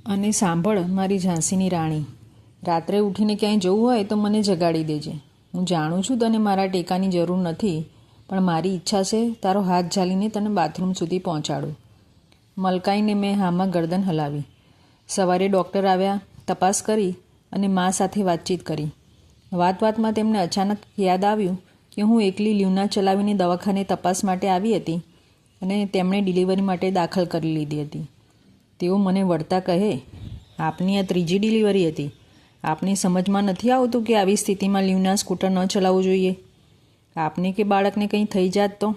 અને સાંભળ મારી ઝાંસીની રાણી, રાત્રે ઉઠીને ક્યાંય જવું હોય તો મને જગાડી દેજે. હું જાણું છું તને મારા ટેકાની જરૂર નથી, પણ મારી ઈચ્છા છે તારો હાથ ઝાલીને તને બાથરૂમ સુધી પહોંચાડું. મલકાઈને મેં હામાં ગરદન હલાવી. સવારે ડૉક્ટર આવ્યા, તપાસ કરી અને મા સાથે વાતચીત કરી. વાતમાં તેમને અચાનક યાદ આવ્યું કે હું એકલી લ્યુના ચલાવીને દવાખાને તપાસ માટે આવી હતી અને તેમણે ડિલિવરી માટે દાખલ કરી લીધી હતી. તેઓ મને વળતા કહે, આપની આ ત્રીજી ડિલિવરી હતી. આપની સમજમાં નથી આવતું કે આવી સ્થિતિમાં લ્યુના સ્કૂટર ન ચલાવવું જોઈએ. આપને કે બાળકને કંઈ થઈ જાત તો?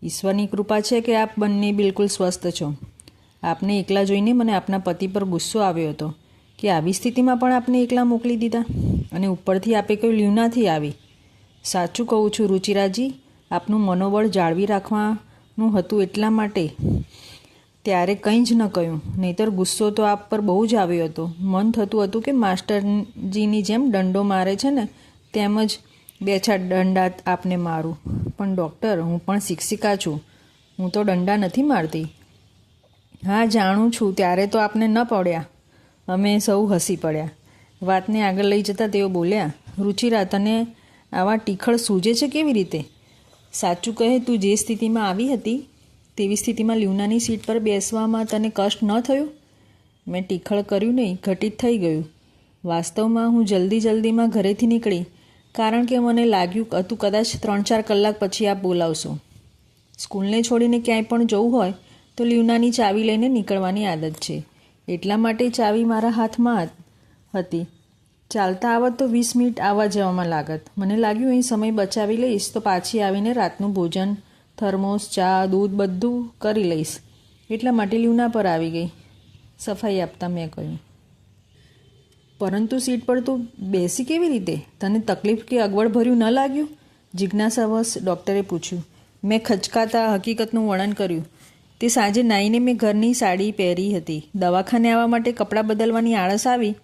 ઈશ્વરની કૃપા છે કે આપ બંને બિલકુલ સ્વસ્થ છો. આપને એકલા જોઈને મને આપના પતિ પર ગુસ્સો આવ્યો હતો કે આવી સ્થિતિમાં પણ આપને એકલા મોકલી દીધા, અને ઉપરથી આપે કહ્યું લ્યુનાથી આવી. સાચું કહું છું રુચિરાજી, આપનું મનોબળ જાળવી રાખવાનું હતું એટલા માટે ત્યારે કંઈ જ ન કહ્યું, નહીંતર ગુસ્સો તો આપ પર બહુ જ આવ્યો હતો. મન થતું હતું કે માસ્ટરજીની જેમ દંડો મારે છે ને તેમ જ બે ચાર દંડા આપને મારું. પણ ડૉક્ટર, હું પણ શિક્ષિકા છું, હું તો દંડા નથી મારતી. હા જાણું છું, ત્યારે તો આપને ન પડ્યા. અમે સૌ હસી પડ્યા. વાતને આગળ લઈ જતાં તેઓ બોલ્યા, રુચિરા, તને આવા ટીખળ સૂજે છે કેવી રીતે? સાચું કહે, તું જે સ્થિતિમાં આવી હતી તેવી સ્થિતિમાં લ્યુનાની સીટ પર બેસવામાં તને કષ્ટ ન થયું? મેં ટીખળ કર્યું નહીં, ઘટિત થઈ ગયું. વાસ્તવમાં હું જલ્દીમાં ઘરેથી નીકળી, કારણ કે મને લાગ્યું હતું કદાચ 3-4 કલાક પછી આપ બોલાવશો. સ્કૂલને છોડીને ક્યાંય પણ જવું હોય તો લ્યુનાની ચાવી લઈને નીકળવાની આદત છે, એટલા માટે ચાવી મારા હાથમાં હતી. ચાલતા આવત તો 20 મિનિટ આવવા જવામાં લાગત. મને લાગ્યું અહીં સમય બચાવી લઈશ તો પાછી આવીને રાતનું ભોજન, થર્મોસ, ચા, દૂધ બધું કરી લઈશ. એટલા માટે લ્યુના પર આવી ગઈ. સફાઈ આપતા મેં કહ્યું, પરંતુ સીટ પર તું બેસી કેવી રીતે? તને તકલીફ કે અગવડ ભર્યું ન લાગ્યું? જિજ્ઞાસાવશ ડૉક્ટરે પૂછ્યું. મેં ખચકાતા હકીકતનું વર્ણન કર્યું. તે સાંજે નાહીને મેં ઘરની સાડી પહેરી હતી. દવાખાને આવવા માટે કપડાં બદલવાની આળસ આવી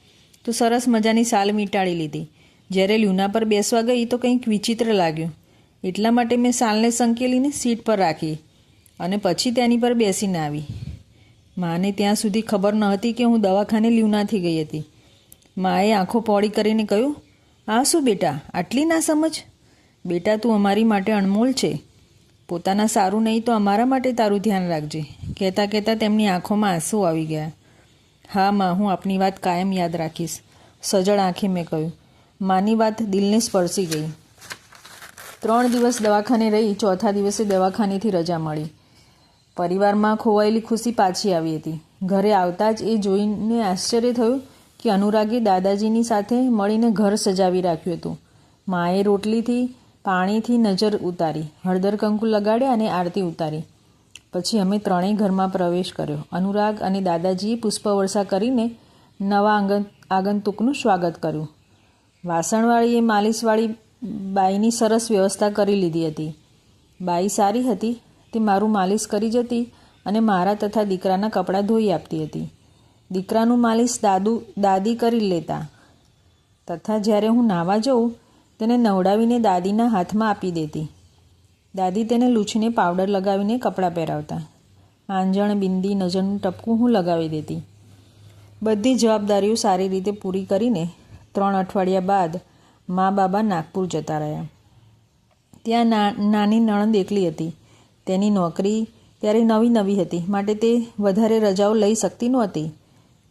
તો સરસ મજાની સાલ મીટાડી લીધી. જ્યારે લ્યુના પર બેસવા ગઈ તો કંઈક વિચિત્ર લાગ્યું, એટલા માટે મેં સાલને સંકેલીને સીટ પર રાખી અને પછી તેની પર બેસીને આવી. માને ત્યાં સુધી ખબર ન હતી કે હું દવાખાને લ્યુનાથી ગઈ હતી. માએ આંખો પહોળી કરીને કહ્યું, આ શું બેટા, આટલી ના સમજ? બેટા, તું અમારી માટે અણમોલ છે. પોતાના સારું નહીં તો અમારા માટે તારું ધ્યાન રાખજે. કહેતાં તેમની આંખોમાં આંસુ આવી ગયા. હા માં, હું આપની વાત કાયમ યાદ રાખીશ, સજળ આંખે મેં કહ્યું. માની વાત દિલને સ્પર્શી ગઈ. 3 દિવસ દવાખાને રહી. ચોથા દિવસે દવાખાનેથી રજા મળી. પરિવારમાં ખોવાયેલી ખુશી પાછી આવી હતી. ઘરે આવતા જ એ જોઈને આશ્ચર્ય થયું કે અનુરાગે દાદાજીની સાથે મળીને ઘર સજાવી રાખ્યું હતું. માએ રોટલીથી પાણીથી નજર ઉતારી, હળદર કંકુ લગાડ્યા અને આરતી ઉતારી. પછી અમે ત્રણેય ઘરમાં પ્રવેશ કર્યો. અનુરાગ અને દાદાજીએ પુષ્પવર્ષા કરીને નવા આગંતુકનું સ્વાગત કર્યું. વાસણવાળીએ માલિશવાળી બાઈની સરસ વ્યવસ્થા કરી લીધી હતી. બાઈ સારી હતી. તે મારું માલિશ કરી જતી અને મારા તથા દીકરાના કપડાં ધોઈ આપતી હતી. દીકરાનું માલિશ દાદી કરી લેતા તથા જ્યારે હું નાહવા જઉં તેને નવડાવીને દાદીના હાથમાં આપી દેતી. દાદી તેને લૂછીને પાવડર લગાવીને કપડાં પહેરાવતા. આંજણ, બિંદી, નજરનું ટપકું હું લગાવી દેતી. બધી જવાબદારીઓ સારી રીતે પૂરી કરીને 3 અઠવાડિયા બાદ મા બાબા નાગપુર જતા રહ્યા. ત્યાં નાની નણંદ એકલી હતી. તેની નોકરી ત્યારે નવી હતી, માટે તે વધારે રજાઓ લઈ શકતી નહોતી.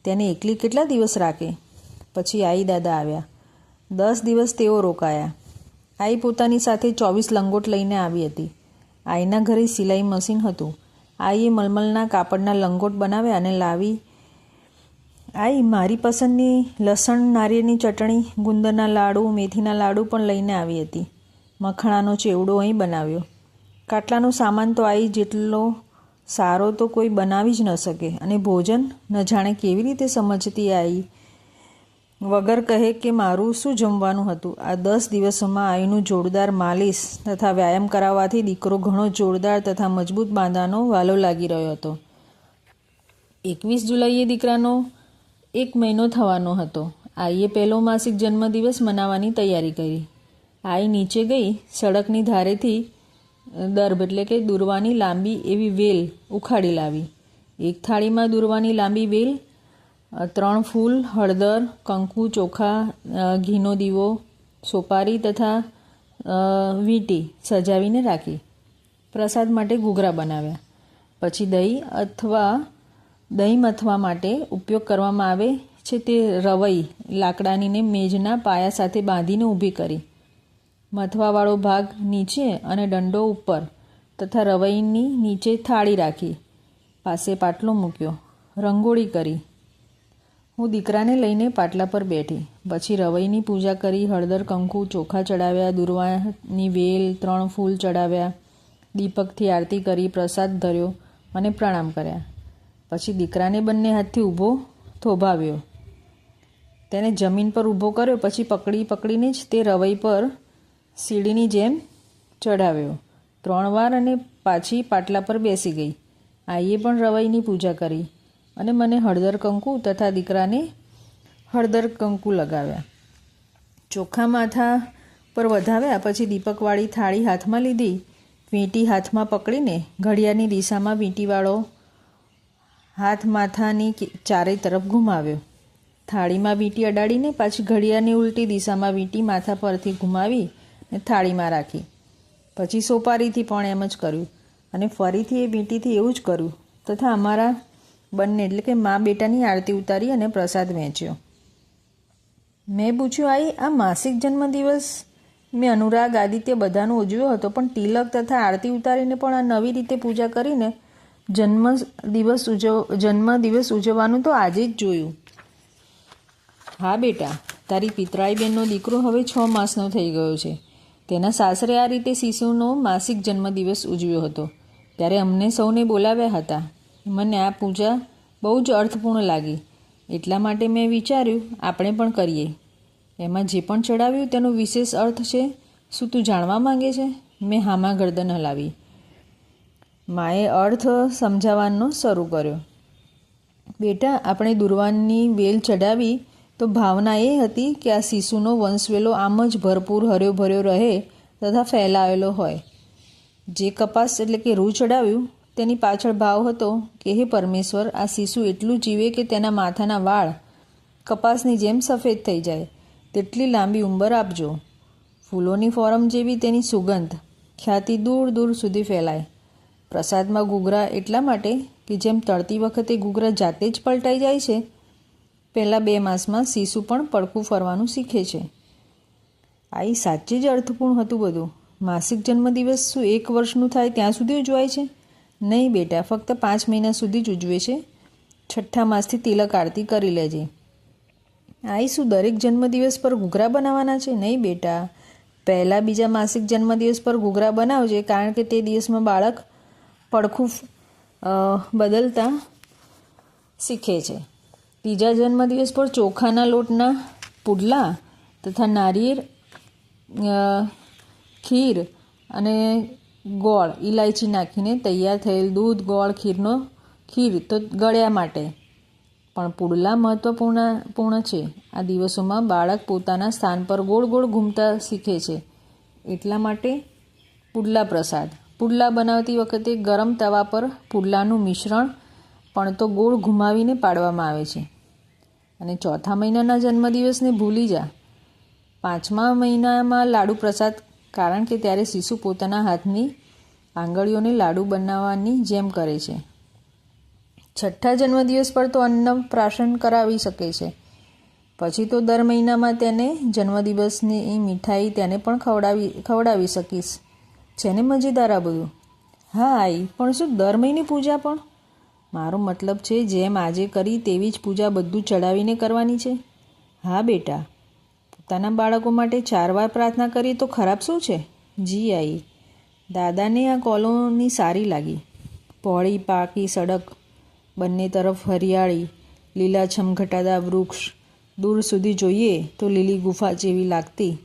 તેને એકલી કેટલા દિવસ રાખે? પછી આઈ દાદા આવ્યા. 10 દિવસ તેઓ રોકાયા. આઈ પોતાની સાથે 24 લંગોટ લઈને આવી હતી. આઈના ઘરે સિલાઈ મશીન હતું. આઈએ મલમલના કાપડના લંગોટ બનાવ્યા અને લાવી. આઈ મારી પસંદની લસણ નારિયેળની ચટણી, ગુંદરના લાડુ, મેથીના લાડુ પણ લઈને આવી હતી. મખણાનો ચેવડો અહીં બનાવ્યો. કાટલાનો સામાન તો આઈ જેટલો સારો તો કોઈ બનાવી જ ન શકે. અને ભોજન ન જાણે કેવી રીતે સમજતી. આઈ વગર કહે કે મારું શું જમવાનું હતું. આ 10 દિવસોમાં આઈનું જોરદાર માલિશ તથા વ્યાયામ કરાવવાથી દીકરો ઘણો જોરદાર તથા મજબૂત બાંધાનો વાલો લાગી રહ્યો હતો. 21 જુલાઈએ દીકરાનો 1 મહિનો થવાનો હતો. આઈએ પહેલો માસિક જન્મદિવસ મનાવવાની તૈયારી કરી. આઈ નીચે ગઈ. સડકની ધારેથી દર્ભ એટલે કે દૂરવાની લાંબી એવી વેલ ઉખાડી લાવી. એક થાળીમાં દૂરવાની લાંબી વેલ 3 ફૂલ, હળદર, કંકુ, ચોખા, ઘીનો દીવો, સોપારી તથા વીંટી સજાવીને રાખી. પ્રસાદ માટે ઘૂઘરા બનાવ્યા. પછી દહીં મથવા માટે ઉપયોગ કરવામાં આવે છે તે રવઈ લાકડાનીને મેજના પાયા સાથે બાંધીને ઊભી કરી. મથવાવાળો ભાગ નીચે અને દંડો ઉપર તથા રવઈની નીચે થાળી રાખી. પાસે પાટલો મૂક્યો. રંગોળી કરી. હું દીકરાને લઈને પાટલા પર બેઠી. પછી રવઈની પૂજા કરી. હળદર, કંકુ, ચોખા ચડાવ્યા. દુર્વાની વેલ, 3 ફૂલ ચડાવ્યા. દીપકથી આરતી કરી. પ્રસાદ ધર્યો અને પ્રણામ કર્યા. પછી દીકરાને બંને હાથથી ઊભો થોભાવ્યો. તેને જમીન પર ઊભો કર્યો. પછી પકડીને જ તે રવઈ પર સીડીની જેમ ચઢાવ્યો 3 વાર અને પાછી પાટલા પર બેસી ગઈ. આઈએ પણ રવઈની પૂજા કરી અને મને હળદર કંકુ તથા દીકરાને હળદર કંકુ લગાવ્યા. ચોખા માથા પર વધાવ્યા. પછી દીપકવાળી થાળી હાથમાં લીધી. વીંટી હાથમાં પકડીને ઘડિયાળની દિશામાં વીંટીવાળો હાથ માથાની ચારે તરફ ઘુમાવ્યો. થાળીમાં વીંટી અડાડીને પાછી ઘડિયાળની ઉલટી દિશામાં વીંટી માથા પરથી ઘુમાવી ને થાળીમાં રાખી. પછી સોપારીથી પણ એમ જ કર્યું અને ફરીથી એ વીંટીથી એવું જ કર્યું તથા અમારા બંને એટલે કે મા બેટાની આરતી ઉતારી અને પ્રસાદ વહેંચ્યો. મેં પૂછ્યું, આઈ, આ માસિક જન્મદિવસ મેં અનુરાગ, આદિત્ય બધાનો ઉજવ્યો હતો, પણ તિલક તથા આરતી ઉતારીને પણ આ નવી રીતે પૂજા કરીને જન્મદિવસ ઉજવવાનું તો આજે જ જોયું. હા બેટા, તારી પિતરાઈ બેનનો દીકરો હવે 6 માસનો થઈ ગયો છે. તેના સાસરે આ રીતે શિશુનો માસિક જન્મદિવસ ઉજવ્યો હતો. ત્યારે અમને સૌને બોલાવ્યા હતા. મને આ પૂજા બહુ જ અર્થપૂર્ણ લાગી. એટલા માટે મેં વિચાર્યું આપણે પણ કરીએ. એમાં જે પણ ચડાવ્યું તેનો વિશેષ અર્થ છે. શું તું જાણવા માંગે છે? મેં હામાં ગરદન હલાવી. માએ અર્થ સમજાવવાનો શરૂ કર્યો. બેટા, આપણે દુર્વાની વેલ ચડાવી તો ભાવના એ હતી કે આ શિશુનો વંશવેલો આમ જ ભરપૂર હર્યો ભર્યો રહે તથા ફેલાયેલો હોય. જે કપાસ એટલે કે રૂ ચડાવ્યું તેની પાછળ ભાવ હતો કે હે પરમેશ્વર, આ શિશુ એટલું જીવે કે તેના માથાના વાળ કપાસની જેમ સફેદ થઈ જાય તેટલી લાંબી ઉંમર આપજો. ફૂલોની ફોરમ જેવી તેની સુગંધ ખ્યાતિ દૂર દૂર સુધી ફેલાય. પ્રસાદમાં ઘૂઘરા એટલા માટે કે જેમ તળતી વખતે ઘૂઘરા જાતે જ પલટાઈ જાય છે, પહેલાં 2 માસમાં શિશુ પણ પડખું ફરવાનું શીખે છે. આ સાચે જ અર્થપૂર્ણ હતું બધું. માસિક જન્મદિવસ શું 1 વર્ષનું થાય ત્યાં સુધી ઉજવાય છે? નહીં બેટા, ફક્ત 5 મહિના સુધી જ ઉજવે છે. 6ઠ્ઠા માસથી તિલક આરતી કરી લેજે. આઈ, શું દરેક જન્મદિવસ પર ઘૂઘરા બનાવવાના છે? નહીં બેટા, પહેલાં બીજા માસિક જન્મદિવસ પર ઘૂઘરા બનાવજે, કારણ કે તે દિવસમાં બાળક પડખું બદલતા શીખે છે. ત્રીજા જન્મદિવસ પર ચોખાના લોટના પુડલા તથા નારિયેળ, ખીર અને ગોળ, ઇલાયચી નાખીને તૈયાર થયેલ દૂધ, ગોળ, ખીર તો ગળ્યા માટે, પણ પુડલા મહત્વપૂર્ણ છે. આ દિવસોમાં બાળક પોતાના સ્થાન પર ગોળ ગોળ ઘૂમતા શીખે છે. એટલા માટે પુડલા પ્રસાદ. પુડલા બનાવતી વખતે ગરમ તવા પર પુડલાનું મિશ્રણ પણ તો ગોળ ઘુમાવીને પાડવામાં આવે છે. અને 4થા મહિનાના જન્મદિવસને ભૂલી જા. 5મા મહિનામાં લાડુ પ્રસાદ, કારણ કે ત્યારે શિશુ પોતાના હાથની આંગળીઓને લાડુ બનાવવાની જેમ કરે છે. 6ઠ્ઠા જન્મદિવસ પર તો અન્નપ્રાશન કરાવી શકે છે. પછી તો દર મહિનામાં તેને જન્મદિવસની મીઠાઈ તેને પણ ખવડાવી શકીશ. છે ને મજેદાર આ બધું? હા આઈ, પણ શું દર મહિને પૂજા પણ? મારો મતલબ છે જેમ આજે કરી તેવી જ પૂજા બધું ચડાવીને કરવાની છે. હા બેટા, પોતાના બાળકો માટે 4 વાર પ્રાર્થના કરીએ તો ખરાબ શું છે? જી આઈ. દાદાને આ કોલોની સારી લાગી. પહોળી પાકી સડક, બંને તરફ હરિયાળી, લીલાછમ ઘટાદાર વૃક્ષ, દૂર સુધી જોઈએ તો લીલી ગુફા જેવી લાગતી.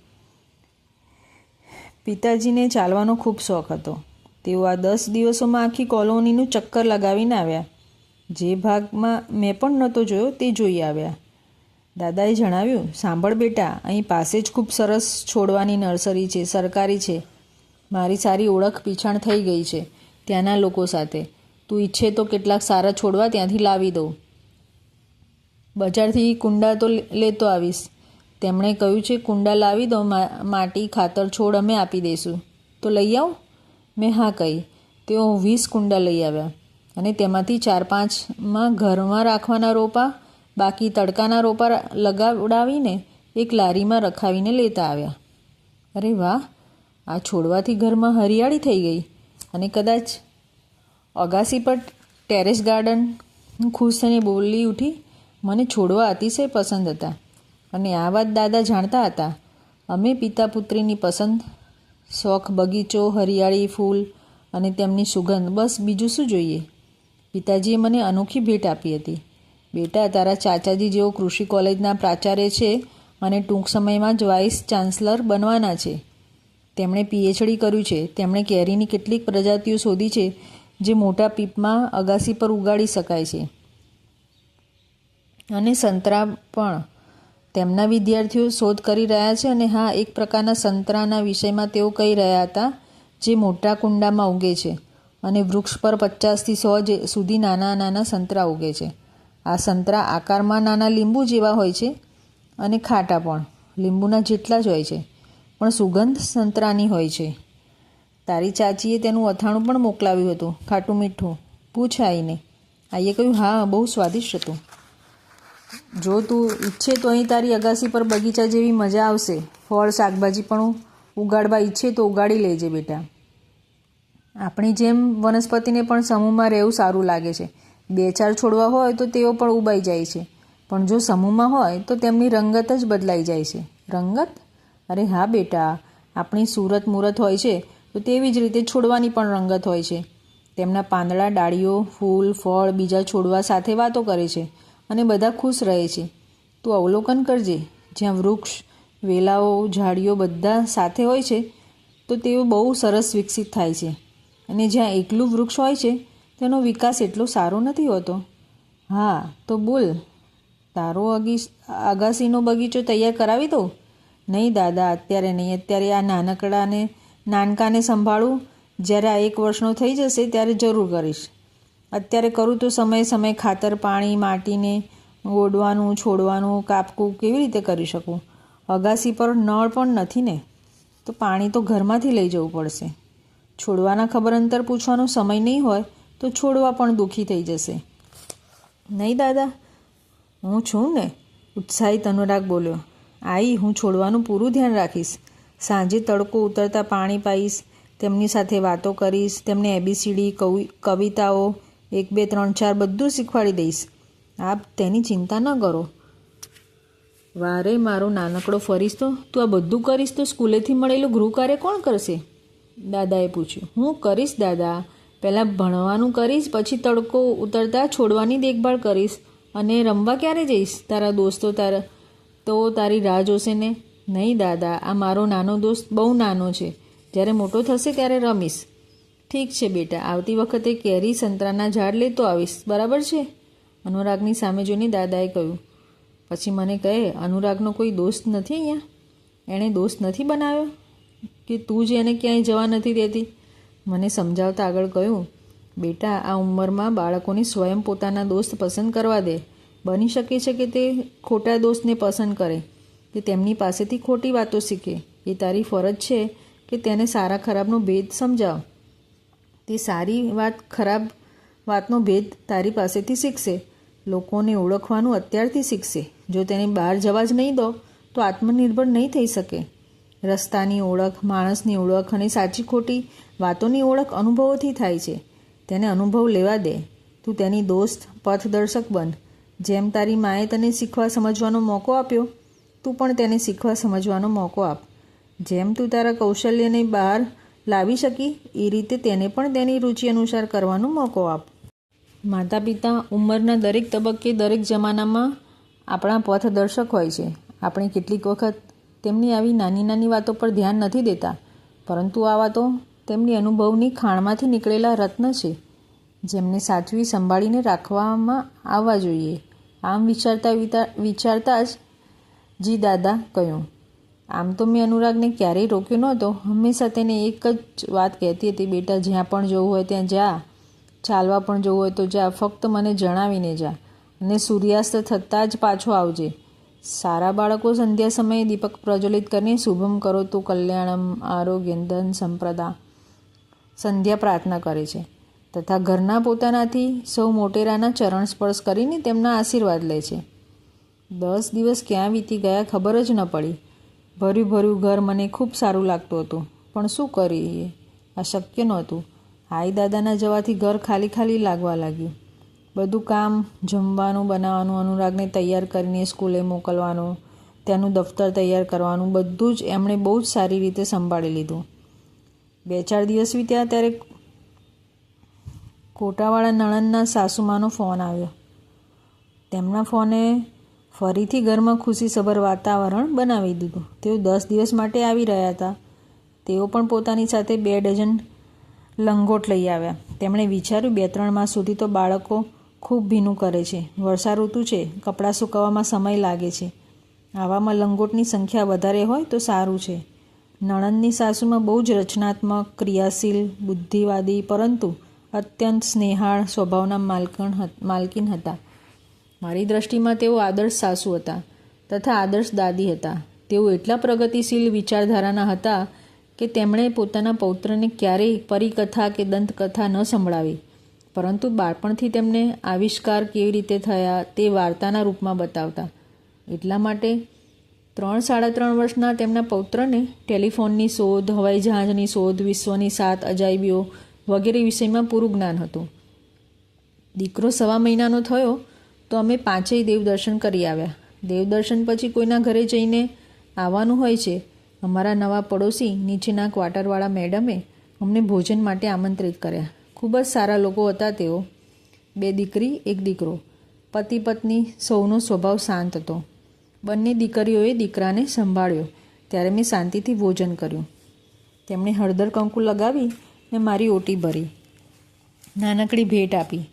પિતાજીને ચાલવાનો ખૂબ શોખ હતો. તેઓ આ 10 દિવસોમાં આખી કોલોનીનું ચક્કર લગાવીને આવ્યા. જે ભાગમાં મેં પણ નહોતો જોયો તે જોઈ આવ્યા. દાદાએ જણાવ્યું, સાંભળ બેટા, અહીં પાસે જ ખૂબ સરસ છોડવાની નર્સરી છે, સરકારી છે. મારી સારી ઓળખ પીછાણ થઈ ગઈ છે ત્યાંના લોકો સાથે. તું ઈચ્છે તો કેટલાક સારા છોડવા ત્યાંથી લાવી દઉં. બજારથી કુંડા તો લેતો આવીશ. તેમણે કહ્યું છે કુંડા લાવી દો, માટી ખાતર છોડ અમે આપી દઈશું. તો લઈ આવું? મેં હા કહી. તેઓ 20 કુંડા લઈ આવ્યા અને તેમાંથી 4-5માં ઘરમાં રાખવાના રોપા, બાકી તડકાના રોપા લગાવડાવીને એક લારીમાં રખાવીને લેતા આવ્યા. અરે વાહ, આ છોડવાથી ઘરમાં હરિયાળી થઈ ગઈ અને કદાચ અગાસી પર ટેરેસ ગાર્ડન. ખુશ થઈને બોલી ઉઠી, મને છોડવા અતિશય પસંદ હતા અને આ વાત દાદા જાણતા હતા. અમે પિતા પુત્રીની પસંદ, શોખ બગીચો, હરિયાળી, ફૂલ અને તેમની સુગંધ, બસ બીજું શું જોઈએ? પિતાજીએ મને અનોખી ભેટ આપી હતી. બેટા, તારા ચાચાજી જેઓ કૃષિ કોલેજના પ્રાચાર્ય છે અને ટૂંક સમયમાં જ વાઇસ ચાન્સલર બનવાના છે. તેમણે PhD કર્યું છે. તેમણે કેરીની કેટલીક પ્રજાતિઓ શોધી છે જે મોટા પીપમાં અગાસી પર ઉગાડી શકાય છે, અને સંતરા પણ. તેમના વિદ્યાર્થીઓ શોધ કરી રહ્યા છે. અને હા, એક પ્રકારના સંતરાના વિષયમાં તેઓ કહી રહ્યા હતા જે મોટા કુંડામાં ઉગે છે અને વૃક્ષ પર 50થી 100 સુધી નાના નાના સંતરા ઉગે છે. આ સંતરા આકારમાં નાના લીંબુ જેવા હોય છે અને ખાટા પણ લીંબુના જેટલા જ હોય છે, પણ સુગંધ સંતરાની હોય છે. તારી ચાચીએ તેનું અથાણું પણ મોકલાવ્યું હતું, ખાટું મીઠું. પૂછ આઈને. આઈએ કહ્યું, હા, બહુ સ્વાદિષ્ટ હતું. જો તું ઈચ્છે તો અહીં તારી અગાસી પર બગીચા જેવી મજા આવશે. ફળ શાકભાજી પણ ઉગાડવા ઈચ્છે તો ઉગાડી લેજે બેટા. આપણી જેમ વનસ્પતિને પણ સમૂહમાં રહેવું સારું લાગે છે. 2-4 છોડવા હોય તો તેઓ પણ ઉબાઈ જાય છે, પણ જો સમૂહમાં હોય તો તેમની રંગત જ બદલાઈ જાય છે. રંગત? અરે હા બેટા, આપણી સુરત મૂરત હોય છે તો તેવી જ રીતે છોડવાની પણ રંગત હોય છે. તેમના પાંદડા, ડાળીઓ, ફૂલ, ફળ બીજા છોડવા સાથે વાતો કરે છે અને બધા ખુશ રહે છે. તું અવલોકન કરજે. જ્યાં વૃક્ષ, વેલાઓ, ઝાડીઓ બધા સાથે હોય છે તો તેઓ બહુ સરસ વિકસિત થાય છે, અને જ્યાં એકલું વૃક્ષ હોય છે તેનો વિકાસ એટલો સારો નથી હોતો. હા, તો બોલ, તારો અગાસીનો બગીચો તૈયાર કરાવી દઉં? નહીં દાદા, અત્યારે નહીં. અત્યારે આ નાનકાને સંભાળું. જ્યારે આ 1 વર્ષનો થઈ જશે ત્યારે જરૂર કરીશ. અત્યારે કરું તો સમયે ખાતર, પાણી, માટીને ઓડવાનું, છોડવાનું, કાપકું કેવી રીતે કરી શકું? અગાસી પર નળ પણ નથી ને, તો પાણી તો ઘરમાંથી લઈ જવું પડશે. છોડવાના ખબર અંતર પૂછવાનો સમય નહીં હોય તો છોડવા પણ દુઃખી થઈ જશે. નહીં દાદા, હું છું ને, ઉત્સાહિત અનુરાગ બોલ્યો. આઈ, હું છોડવાનું પૂરું ધ્યાન રાખીશ. સાંજે તડકો ઉતરતા પાણી પાઈશ, તેમની સાથે વાતો કરીશ, તેમને ABCD, કવિતાઓ, 1, 2, 3, 4 બધું શીખવાડી દઈશ. આપ તેની ચિંતા ન કરો. વારે મારો નાનકડો ફરિશ્તો, તું આ બધું કરીશ તો સ્કૂલેથી મળેલું ગૃહકાર્ય કોણ કરશે? દાદાએ પૂછ્યું. હું કરીશ દાદા. પહેલાં ભણવાનું કરીશ, પછી તડકો ઉતરતા છોડવાની દેખભાળ કરીશ. અને રમવા ક્યારે જઈશ? તારા દોસ્તો તો તારી રાહ જોશે ને? નહીં દાદા, આ મારો નાનો દોસ્ત બહુ નાનો છે. જ્યારે મોટો થશે ત્યારે રમીશ. ઠીક છે બેટા, આવતી વખતે કેરી, સંતરાના ઝાડ લેતો આવીશ, બરાબર છે? અનુરાગની સામે જોઈને દાદાએ કહ્યું. પછી મને કહે, અનુરાગનો કોઈ દોસ્ત નથી અહીંયા? એણે દોસ્ત નથી બનાવ્યો કે તું જ એને ક્યાંય જવા નથી દેતી? મને સમજાવતા આગળ કહ્યું, બેટા, આ ઉંમરમાં બાળકોને સ્વયં પોતાના દોસ્ત પસંદ કરવા દે. બની શકે છે કે તે ખોટા દોસ્તને પસંદ કરે, તે તેમની પાસેથી ખોટી વાતો શીખે. એ તારી ફરજ છે કે તેને સારા ખરાબનો ભેદ સમજાવ. તે સારી વાત, ખરાબ વાતનો ભેદ તારી પાસેથી શીખશે. લોકોને ઓળખવાનું અત્યારથી શીખશે. જો તેને બહાર જવા જ નહીં દો તો આત્મનિર્ભર નહીં થઈ શકે. રસ્તાની ઓળખ, માણસની ઓળખ અને સાચી ખોટી વાતોની ઓળખ અનુભવોથી થાય છે. તેને અનુભવ લેવા દે. તું તેની દોસ્ત, પથદર્શક બન. જેમ તારી માએ તને શીખવા સમજવાનો મોકો આપ્યો, તું પણ તેને શીખવા સમજવાનો મોકો આપ. જેમ તું તારા કૌશલ્યને બહાર લાવી શકી એ રીતે તેને પણ તેની રુચિ અનુસાર કરવાનો મોકો આપ. માતા પિતા ઉંમરના દરેક તબક્કે, દરેક જમાનામાં આપણા પથદર્શક હોય છે. આપણે કેટલીક વખત તેમની આવી નાની નાની વાતો પર ધ્યાન નથી દેતા, પરંતુ આ વાતો તેમની અનુભવની ખાણમાંથી નીકળેલા રત્ન છે, જેમને સાચવી સંભાળીને રાખવામાં આવવા જોઈએ. આમ વિચારતા જ જી દાદા કહ્યું. આમ તો મેં અનુરાગને ક્યારેય રોક્યો નહોતો. હંમેશા તેને એક જ વાત કહેતી હતી, બેટા, જ્યાં પણ જવું હોય ત્યાં જા, ચાલવા પણ જવું હોય તો જા, ફક્ત મને જણાવીને જા. અને સૂર્યાસ્ત થતાં જ પાછો આવજે. સારા બાળકો સંધ્યા સમયે દીપક પ્રજ્વલિત કરીને શુભમ કરોતુ કલ્યાણમ આરોગ્ય ધન સંપ્રદા સંધ્યા પ્રાર્થના કરે છે તથા ઘરના પોતાનાથી સૌ મોટેરાના ચરણ સ્પર્શ કરીને તેમના આશીર્વાદ લે છે. 10 દિવસ ક્યાં વીતી ગયા ખબર જ ન પડી. ભર્યું ભર્યું ઘર મને ખૂબ સારું લાગતું હતું, પણ શું કરીએ, આ શક્ય નહોતું. આઈ દાદાના જવાથી ઘર ખાલી ખાલી લાગવા લાગ્યું. બધું કામ, જમવાનું બનાવવાનું, અનુરાગને તૈયાર કરીને સ્કૂલે મોકલવાનું, ત્યાંનું દફતર તૈયાર કરવાનું, બધું જ એમણે બહુ જ સારી રીતે સંભાળી લીધું. 2-4 દિવસ વીત્યા ત્યારે કોટાવાળા નણંદના સાસુમાનો ફોન આવ્યો. તેમના ફોને ફરીથી ઘરમાં ખુશીસભર વાતાવરણ બનાવી દીધું. તેઓ 10 દિવસ માટે આવી રહ્યા હતા. તેઓ પણ પોતાની સાથે 2 ડઝન લંગોટ લઈ આવ્યા. તેમણે વિચાર્યું 2-3 માસ સુધી તો બાળકો ખૂબ ભીનું કરે છે. વર્ષા ઋતુ છે, કપડાં સૂકવવામાં સમય લાગે છે. આવામાં લંગોટની સંખ્યા વધારે હોય તો સારું છે. નણંદની સાસુમાં બહુ જ રચનાત્મક, ક્રિયાશીલ, બુદ્ધિવાદી, પરંતુ અત્યંત સ્નેહાળ સ્વભાવના માલકીન હતા. મારી દ્રષ્ટિમાં તેઓ આદર્શ સાસુ હતા તથા આદર્શ દાદી હતા. તેઓ એટલા પ્રગતિશીલ વિચારધારાના હતા કે તેમણે પોતાના પૌત્રને ક્યારેય પરિકથા કે દંતકથા ન સંભળાવી, પરંતુ બાળપણથી તેમને આવિષ્કાર કેવી રીતે થયા તે વાર્તાના રૂપમાં બતાવતા. એટલા માટે 3-3.5 વર્ષના તેમના પૌત્રને ટેલિફોનની શોધ, હવાઈ જહાજની શોધ, વિશ્વની 7 અજાયબીઓ વગેરે વિષયમાં પૂરું જ્ઞાન હતું. દીકરો 1.25 મહિનાનો થયો તો અમે 5 દેવદર્શન કરી આવ્યા. દેવદર્શન પછી કોઈના ઘરે જઈને આવવાનું હોય છે. અમારા નવા પડોશી નીચેના ક્વાર્ટરવાળા મેડમે અમને ભોજન માટે આમંત્રિત કર્યા. ખૂબ જ સારા લોકો હતા તેઓ. 2 દીકરી 1 દીકરો. પતિ પત્ની સૌનો સ્વભાવ શાંત હતો. બંને દીકરીઓએ દીકરાને સંભાળ્યો ત્યારે મેં શાંતિથી ભોજન કર્યું. તેમણે હળદર કંકુ લગાવી ને મારી ઓટી ભરી, નાનકડી ભેટ આપી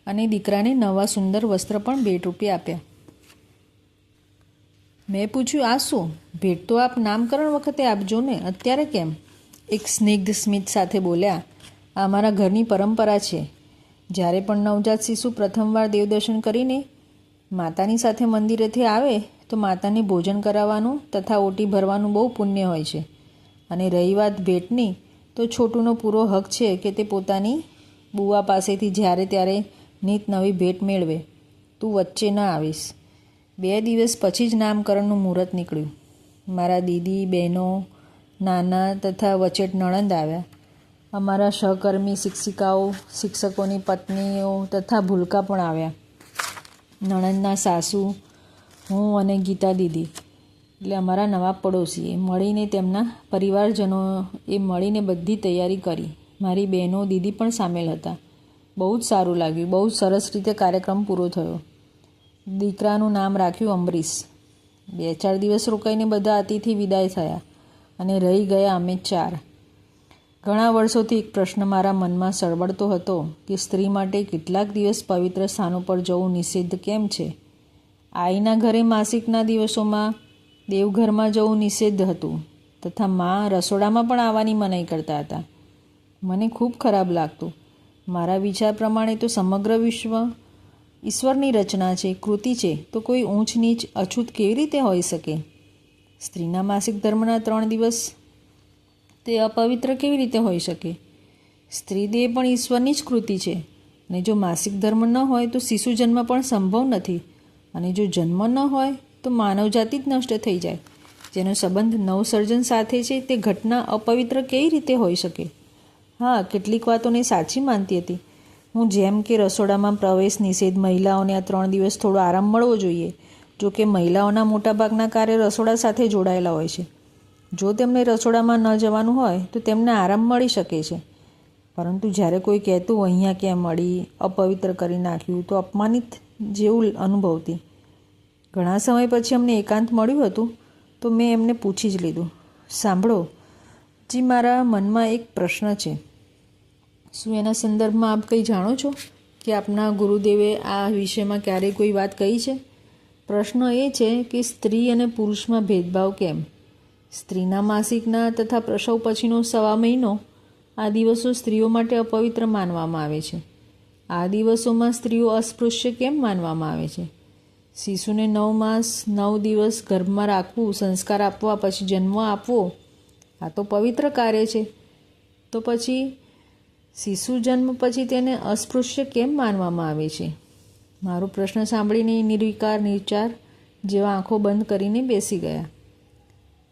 અને દીકરાને નવા સુંદર વસ્ત્ર પણ ભેટ રૂપે આપ્યા. મેં પૂછ્યું, આ શું? ભેટ તો આપ નામકરણ વખતે આપજો ને, અત્યારે કેમ? એક સ્નિગ્ધ સ્મિત સાથે બોલ્યા, આ અમારા ઘરની પરંપરા છે. જ્યારે પણ નવજાત શિશુ પ્રથમવાર દેવદર્શન કરીને માતાની સાથે મંદિરેથી આવે તો માતાને ભોજન કરાવવાનું તથા ઓટી ભરવાનું બહુ પુણ્ય હોય છે. અને રહી વાત ભેટની, તો છોટુનો પૂરો હક છે કે તે પોતાની બુવા પાસેથી જ્યારે ત્યારે નીત નવી ભેટ મેળવે. તું વચ્ચે ન આવીશ. 2 દિવસ પછી જ નામકરણનું મુહૂર્ત નીકળ્યું. મારા દીદી, બહેનો, નાના તથા વચેટ નણંદ આવ્યા. અમારા સહકર્મી શિક્ષિકાઓ, શિક્ષકોની પત્નીઓ તથા ભૂલકા પણ આવ્યા. નણંદના સાસુ, હું અને ગીતા દીદી એટલે અમારા નવા પડોશીએ મળીને, તેમના પરિવારજનોએ મળીને બધી તૈયારી કરી. મારી બહેનો, દીદી પણ સામેલ હતા. બહુ જ સારું લાગ્યું. બહુ જ સરસ રીતે કાર્યક્રમ પૂરો થયો. દીકરાનું નામ રાખ્યું અમરીશ. 2-4 દિવસ રોકાઈને બધા અતિથિ વિદાય થયા અને રહી ગયા અમે 4. ઘણા વર્ષોથી એક પ્રશ્ન મારા મનમાં સળવળતો હતો કે સ્ત્રી માટે કેટલાક દિવસ પવિત્ર સ્થાનો પર જવું નિષિદ્ધ કેમ છે? આઈના ઘરે માસિકના દિવસોમાં દેવઘરમાં જવું નિષિદ્ધ હતું તથા મા રસોડામાં પણ આવવાની મનાઈ કરતા હતા. મને ખૂબ ખરાબ લાગતું. મારા વિચાર પ્રમાણે તો સમગ્ર વિશ્વ ઈશ્વરની રચના છે, કૃતિ છે, તો કોઈ ઊંચ નીચ અછૂત કેવી રીતે હોઈ શકે? સ્ત્રીના માસિક ધર્મના 3 દિવસ તે અપવિત્ર કેવી રીતે હોઈ શકે? સ્ત્રી દેહ પણ ઈશ્વરની જ કૃતિ છે અને જો માસિક ધર્મ ન હોય તો શિશુ જન્મ પણ સંભવ નથી, અને જો જન્મ ન હોય તો માનવજાતિ જ નષ્ટ થઈ જાય. જેનો સંબંધ નવસર્જન સાથે છે તે ઘટના અપવિત્ર કેવી રીતે હોઈ શકે? હા, કેટલીક વાતોને સાચી માનતી હતી હું, જેમ કે રસોડામાં પ્રવેશ નિષેધ, મહિલાઓને આ 3 દિવસ થોડો આરામ મળવો જોઈએ. જો કે મહિલાઓના મોટાભાગના કાર્ય રસોડા સાથે જોડાયેલા હોય છે. જો તેમને રસોડામાં ન જવાનું હોય તો તેમને આરામ મળી શકે છે. પરંતુ જ્યારે કોઈ કહેતું અહીંયા કેમ મળી, અપવિત્ર કરી નાખ્યું, તો અપમાનિત જેવું અનુભવતી. ઘણા સમય પછી અમને એકાંત મળ્યું હતું તો મેં એમને પૂછી જ લીધું, સાંભળો જી, મારા મનમાં એક પ્રશ્ન છે. શું એના સંદર્ભમાં આપ કંઈ જાણો છો કે આપના ગુરુદેવે આ વિષયમાં ક્યારેય કોઈ વાત કહી છે? પ્રશ્ન એ છે કે સ્ત્રી અને પુરુષમાં ભેદભાવ કેમ? સ્ત્રીના માસિકના તથા પ્રસવ પછીનો 1.25 મહિનો આ દિવસો સ્ત્રીઓ માટે અપવિત્ર માનવામાં આવે છે. આ દિવસોમાં સ્ત્રીઓ અસ્પૃશ્ય કેમ માનવામાં આવે છે? શિશુને 9 માસ 9 દિવસ ગર્ભમાં રાખવું, સંસ્કાર આપવા, પછી જન્મ આપવો, આ તો પવિત્ર કાર્ય છે. તો પછી શિશુ જન્મ પછી તેને અસ્પૃશ્ય કેમ માનવામાં આવે છે? મારો પ્રશ્ન સાંભળીને નિર્વિકાર નિર્ચાર જેવા આંખો બંધ કરીને બેસી ગયા.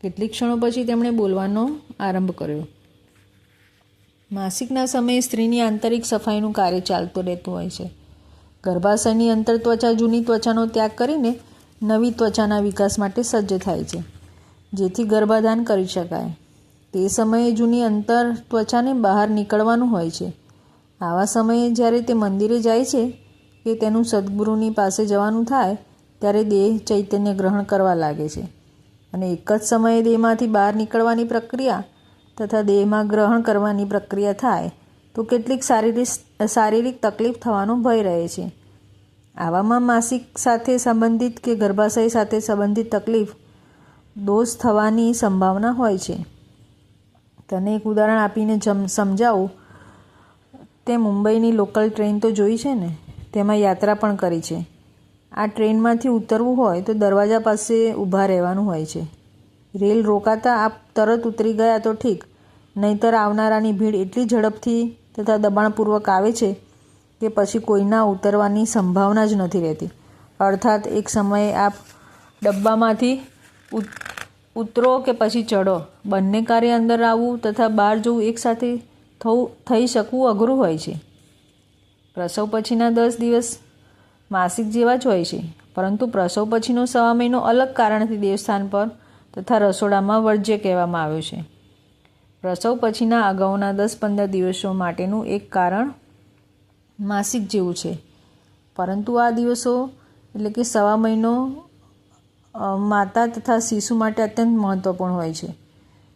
કેટલીક ક્ષણો પછી તેમણે બોલવાનો આરંભ કર્યો. માસિકના સમયે સ્ત્રીની આંતરિક સફાઈનું કાર્ય ચાલતું રહેતું હોય છે. ગર્ભાશયની અંતર ત્વચા જૂની ત્વચાનો ત્યાગ કરીને નવી ત્વચાના વિકાસ માટે સજ્જ થાય છે, જેથી ગર્ભાધાન કરી શકાય. તે સમયે જૂની અંતર ત્વચાને બહાર નીકળવાનું હોય છે. આવા સમયે જ્યારે તે મંદિરે જાય છે કે તેનું સદગુરુની પાસે જવાનું થાય, ત્યારે દેહ ચૈતન્ય ગ્રહણ કરવા લાગે છે અને એક જ સમયે દેહમાંથી બહાર નીકળવાની પ્રક્રિયા તથા દેહમાં ગ્રહણ કરવાની પ્રક્રિયા થાય તો કેટલીક શારીરિક તકલીફ થવાનો ભય રહે છે. આવામાં માસિક સાથે સંબંધિત કે ગર્ભાશય સાથે સંબંધિત તકલીફ દોષ થવાની સંભાવના હોય છે. તને એક ઉદાહરણ આપીને સમજાવું. તે મુંબઈની લોકલ ટ્રેન તો જોઈ છે ને, તેમાં યાત્રા પણ કરી છે. આ ટ્રેનમાંથી ઉતરવું હોય તો દરવાજા પાસે ઊભા રહેવાનું હોય છે. રેલ રોકાતા આપ તરત ઉતરી ગયા તો ઠીક, નહીંતર આવનારાની ભીડ એટલી ઝડપથી તથા દબાણપૂર્વક આવે છે કે પછી કોઈના ઉતરવાની સંભાવના જ નથી રહેતી. અર્થાત એક સમયે આપ ડબ્બામાંથી ઉતરો કે પછી ચઢો, બંને કાર્ય અંદર આવવું તથા બહાર જવું એકસાથે થઈ શકવું અઘરું હોય છે. પ્રસવ પછીના 10 દિવસ માસિક જેવા જ હોય છે, પરંતુ પ્રસવ પછીનો 1.25 મહિનો અલગ કારણથી દેવસ્થાન પર તથા રસોડામાં વર્જ્ય કહેવામાં આવ્યો છે. પ્રસવ પછીના અગાઉના 10-15 દિવસો માટેનું એક કારણ માસિક જેવું છે, પરંતુ આ દિવસો એટલે કે 1.25 મહિનો માતા તથા શિશુ માટે અત્યંત મહત્વપૂર્ણ હોય છે.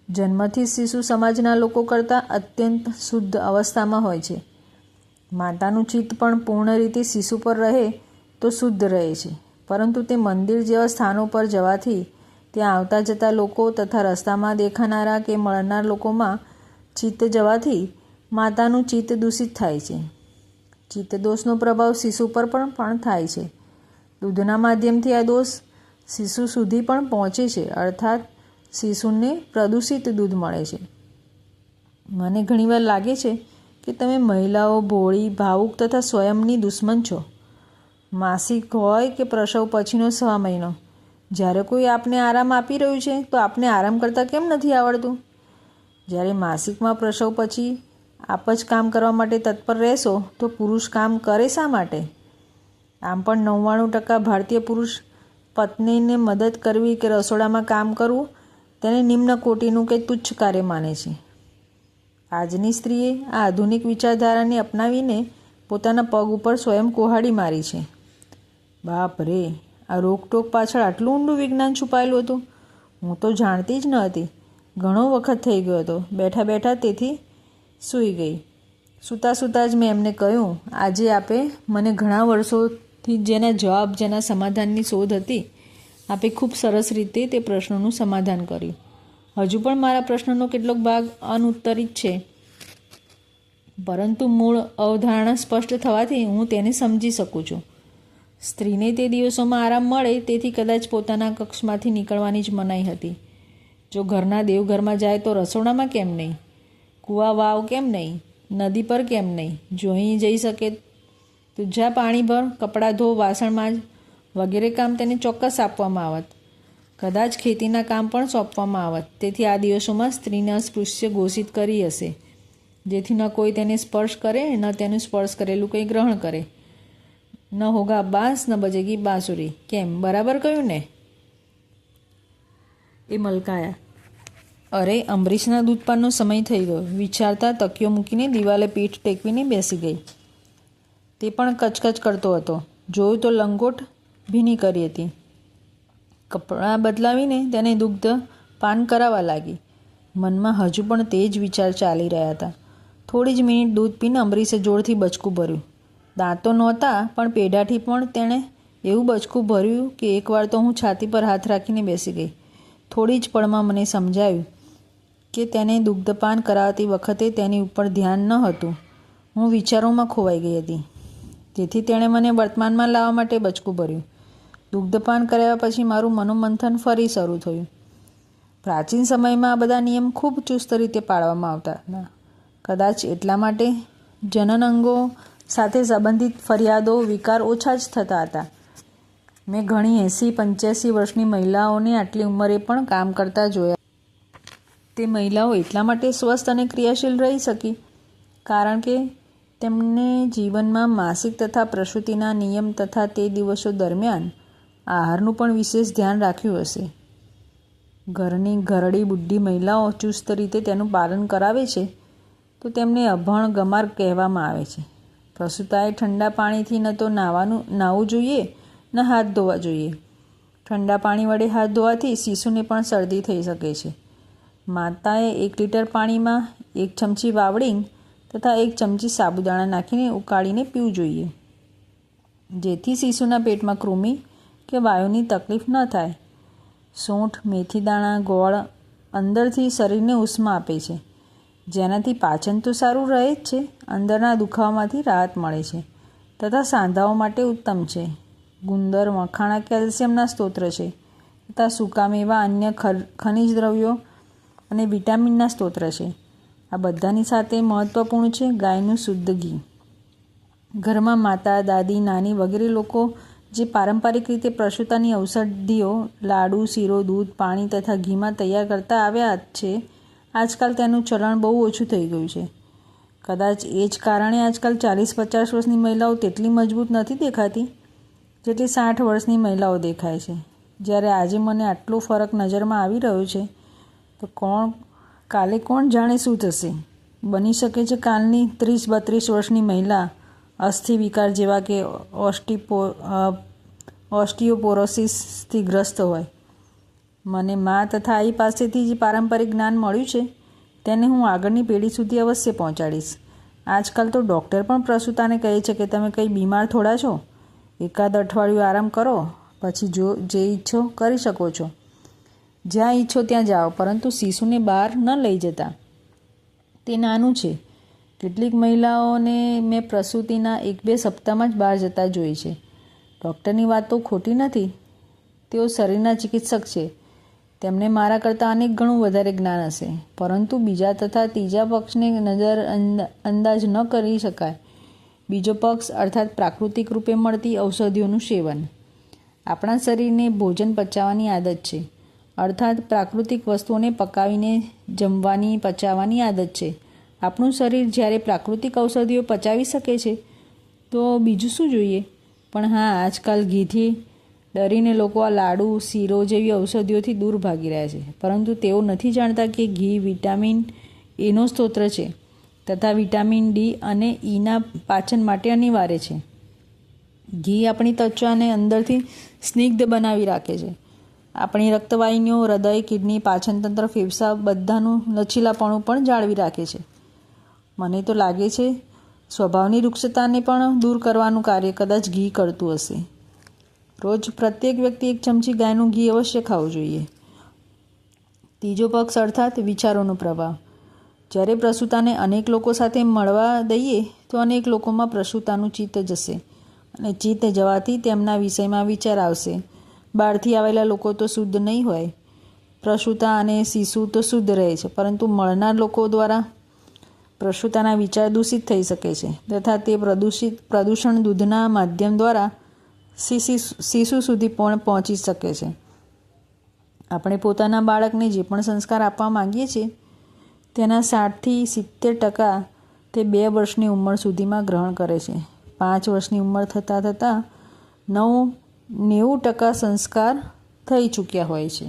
જન્મથી શિશુ સમાજના લોકો કરતાં અત્યંત શુદ્ધ અવસ્થામાં હોય છે. માતાનું ચિત્ત પણ પૂર્ણ રીતે શિશુ પર રહે તો શુદ્ધ રહે છે, પરંતુ તે મંદિર જેવા સ્થાનો પર જવાથી ત્યાં આવતા જતા લોકો તથા રસ્તામાં દેખાનારા કે મળનાર લોકોમાં ચિત્ત જવાથી માતાનું ચિત્ત દૂષિત થાય છે. ચિત્ત દોષનો પ્રભાવ શિશુ પર પણ થાય છે. દૂધના માધ્યમથી આ દોષ શિશુ સુધી પણ પહોંચે છે, અર્થાત શિશુને પ્રદૂષિત દૂધ મળે છે. મને ઘણીવાર લાગે છે કે તમે મહિલાઓ ભોળી, ભાવુક તથા સ્વયંની દુશ્મન છો. માસિક હોય કે પ્રસવ પછીનો 1.25 મહિનો, જ્યારે કોઈ આપને આરામ આપી રહ્યું છે તો આપને આરામ કરતાં કેમ નથી આવડતું? જ્યારે માસિકમાં પ્રસવ પછી આપ જ કામ કરવા માટે તત્પર રહેશો તો પુરુષ કામ કરે શા માટે? આમ પણ 99% ભારતીય પુરુષ પત્નીને મદદ કરવી કે રસોડામાં કામ કરવું તેને નિમ્ન કોટીનું કે તુચ્છ કાર્ય માને છે. આજની સ્ત્રીએ આ આધુનિક વિચારધારાને અપનાવીને પોતાના પગ ઉપર સ્વયં કુહાડી મારી છે. બાપ રે, આ રોકટોક પાછળ આટલું ઊંડું વિજ્ઞાન છુપાયેલું હતું. હું તો જાણતી જ ન હતી. ઘણો વખત થઈ ગયો હતો. બેઠા બેઠા તેથી સૂઈ ગઈ. સૂતા સૂતા જ મેં એમને કહ્યું, આજે આપે મને ઘણા વર્ષોથી જેના સમાધાનની શોધ હતી, આપે ખૂબ સરસ રીતે તે પ્રશ્નોનું સમાધાન કર્યું. હજુ પણ મારા પ્રશ્નનો કેટલોક ભાગ અનુત્તરિત છે, પરંતુ મૂળ અવધારણા સ્પષ્ટ થવાથી હું તેને સમજી શકું છું. સ્ત્રીને તે દિવસોમાં આરામ મળે તેથી કદાચ પોતાના કક્ષમાંથી નીકળવાની જ મનાઈ હતી. જો ઘરના દેવઘરમાં જાય તો રસોડામાં કેમ નહીં? કૂવા વાવ કેમ નહીં? નદી પર કેમ નહીં? જો અહીં જઈ શકે તો જા પાણી ભર, કપડાં ધો, વાસણ માંજ વગેરે કામ તેને ચોક્કસ આપવામાં આવત. કદાચ ખેતીના કામ પણ સોંપવામાં આવત. તેથી આ દિવસોમાં સ્ત્રીને અસ્પૃશ્ય ઘોષિત કરી હશે, જેથી ન કોઈ તેને સ્પર્શ કરે, ન તેનું સ્પર્શ કરેલું કંઈ ગ્રહણ કરે. ન હોગા બાંસ ન બજેગી બાંસુરી. કેમ, બરાબર કહ્યું ને? એ મલકાયા. અરે, અમરીશના દૂધપાનનો સમય થઈ ગયો. વિચારતા તકિયો મૂકીને દિવાલે પીઠ ટેકવીને બેસી ગઈ. તે પણ કચકચ કરતો હતો. જોયું તો લંગોટ ભીની કરી હતી. કપડાં બદલાવીને તેને દુગ્ધ પાન કરાવવા લાગી. મનમાં હજુ પણ તે જ વિચાર ચાલી રહ્યા હતા. થોડી જ મિનિટ દૂધ પીને અમરીશે જોરથી બચકું ભર્યું. દાંતો નહોતા, પણ પેઢાથી પણ તેણે એવું બચકું ભર્યું કે એકવાર તો હું છાતી પર હાથ રાખીને બેસી ગઈ. થોડી જ પળમાં મને સમજાયું કે તેને દુગ્ધપાન કરાવતી વખતે તેની ઉપર ધ્યાન ન હતું. હું વિચારોમાં ખોવાઈ ગઈ હતી. તેથી તેણે મને વર્તમાનમાં લાવવા માટે બચકું ભર્યું. દુગ્ધપાન કર્યા પછી મારું મનોમંથન ફરી શરૂ થયું. પ્રાચીન સમયમાં આ બધા નિયમ ખૂબ ચુસ્ત રીતે પાળવામાં આવતા હતા. કદાચ એટલા માટે જનન અંગો સાથે સંબંધિત ફરિયાદો વિકાર ઓછા જ થતા હતા. મેં ઘણી 80-85 વર્ષની મહિલાઓને આટલી ઉંમરે પણ કામ કરતા જોયા. તે મહિલાઓ એટલા માટે સ્વસ્થ અને ક્રિયાશીલ રહી શકી કારણ કે તેમને જીવનમાં માસિક તથા પ્રસૂતિના નિયમ તથા તે દિવસો દરમિયાન આહારનું પણ વિશેષ ધ્યાન રાખ્યું હશે. ઘરની ઘરડી બુઢી મહિલાઓ ચુસ્ત રીતે તેનું પાલન કરાવે છે તો તેમને અભણ ગમાર કહેવામાં આવે છે. પ્રસૂતાએ ઠંડા પાણીથી ન તો નાહવું જોઈએ ન હાથ ધોવા જોઈએ. ઠંડા પાણી વડે હાથ ધોવાથી શિશુને પણ શરદી થઈ શકે છે. માતાએ 1 લીટર પાણીમાં 1 ચમચી વાવડિંગ તથા 1 ચમચી સાબુદાણા નાખીને ઉકાળીને પીવું જોઈએ, જેથી શિશુના પેટમાં કૃમિ કે વાયુની તકલીફ ન થાય. સૂંઠ, મેથી દાણા, ગોળ અંદરથી શરીરને ઉષ્મા આપે છે, જેનાથી પાચન તો સારું રહે જ છે, અંદરના દુખાવામાંથી રાહત મળે છે તથા સાંધાઓ માટે ઉત્તમ છે. ગુંદર, મખાણા કેલ્શિયમના સ્ત્રોત છે તથા સૂકા મેવા અન્ય ખનિજ દ્રવ્યો અને વિટામિનના સ્ત્રોત છે. આ બધાની સાથે મહત્ત્વપૂર્ણ છે ગાયનું શુદ્ધ ઘી. ઘરમાં માતા, દાદી, નાની વગેરે લોકો જે પારંપરિક રીતે પ્રસૂતાની ઔષધિઓ લાડુ, શીરો, દૂધ, પાણી તથા ઘીમાં તૈયાર કરતા આવ્યા છે, આજકાલ તેનું ચલણ બહુ ઓછું થઈ ગયું છે. કદાચ એ જ કારણે આજકાલ 40-50 વર્ષની મહિલાઓ તેટલી મજબૂત નથી દેખાતી જેટલી 60 વર્ષની મહિલાઓ દેખાય છે. જ્યારે આજે મને આટલો ફરક નજરમાં આવી રહ્યો છે તો કાલે કોણ જાણે શું થશે. બની શકે છે કાલની 30-32 વર્ષની મહિલા અસ્થિ વિકાર જેવા કે ઓસ્ટિયોપોરોસિસથી ગ્રસ્ત હોય. મને મા તથા આઈ પાસેથી જે પારંપરિક જ્ઞાન મળ્યું છે તેને હું આગળની પેઢી સુધી અવશ્ય પહોંચાડીશ. આજકાલ તો ડૉક્ટર પણ પ્રસૂતાને કહે છે કે તમે કંઈ બીમાર થોડા છો, એકાદ અઠવાડિયું આરામ કરો, પછી જે ઈચ્છો કરી શકો છો, જ્યાં ઈચ્છો ત્યાં જાઓ, પરંતુ શિશુને બહાર ન લઈ જતા. તે નાનું છે. કેટલીક મહિલાઓને મેં પ્રસૂતિના 1-2 સપ્તાહમાં જ બહાર જતા જોઈ છે. ડૉક્ટરની વાત તો ખોટી નથી. તેઓ શરીરના ચિકિત્સક છે. તેમને મારા કરતાં અનેક ગણું વધારે જ્ઞાન હશે, પરંતુ બીજા તથા ત્રીજા પક્ષને નજર અંદાજ ન કરી શકાય. બીજો પક્ષ અર્થાત પ્રાકૃતિક રૂપે મળતી ઔષધિઓનું સેવન. આપણા શરીરને ભોજન પચાવવાની આદત છે, અર્થાત પ્રાકૃતિક વસ્તુઓને પકાવીને જમવાની પચાવવાની આદત છે. આપણું શરીર જ્યારે પ્રાકૃતિક ઔષધિઓ પચાવી શકે છે તો બીજું શું જોઈએ. પણ હા, આજકાલ ઘીથી ડરીને લોકો આ લાડુ, શીરો જેવી ઔષધિઓથી દૂર ભાગી રહ્યા છે, પરંતુ તેઓ નથી જાણતા કે ઘી વિટામિન એનો સ્ત્રોત છે તથા વિટામિન ડી અને ઈના પાચન માટે અનિવાર્ય છે. ઘી આપણી ત્વચાને અંદરથી સ્નિગ્ધ બનાવી રાખે છે. આપણી રક્તવાહિનીઓ, હૃદય, કિડની, પાચનતંત્ર, ફેફસા બધાનું લચીલાપણું પણ જાળવી રાખે છે. મને તો લાગે છે સ્વભાવની વૃક્ષતાને પણ દૂર કરવાનું કાર્ય કદાચ ઘી કરતું હશે. રોજ પ્રત્યેક વ્યક્તિ 1 ચમચી ગાયનું ઘી અવશ્ય ખાવું જોઈએ. ત્રીજો પક્ષ અર્થાત વિચારોનો પ્રભાવ. જ્યારે પ્રસૂતાને અનેક લોકો સાથે મળવા દઈએ તો અનેક લોકોમાં પ્રસૂતાનું ચિત્ત જશે અને ચિત્ત જવાથી તેમના વિષયમાં વિચાર આવશે. બહારથી આવેલા લોકો તો શુદ્ધ નહીં હોય. પ્રસૂતા અને શિશુ તો શુદ્ધ રહે છે, પરંતુ મળનાર લોકો દ્વારા પ્રસૂતાના વિચાર દૂષિત થઈ શકે છે તથા તે પ્રદૂષણ દૂધના માધ્યમ દ્વારા શિશુ સુધી પણ પહોંચી શકે છે. આપણે પોતાના બાળકને જે પણ સંસ્કાર આપવા માંગીએ છીએ તેના 60-70% તે 2 વર્ષની ઉંમર સુધીમાં ગ્રહણ કરે છે. 5 વર્ષની ઉંમર થતાં 90% સંસ્કાર થઈ ચૂક્યા હોય છે.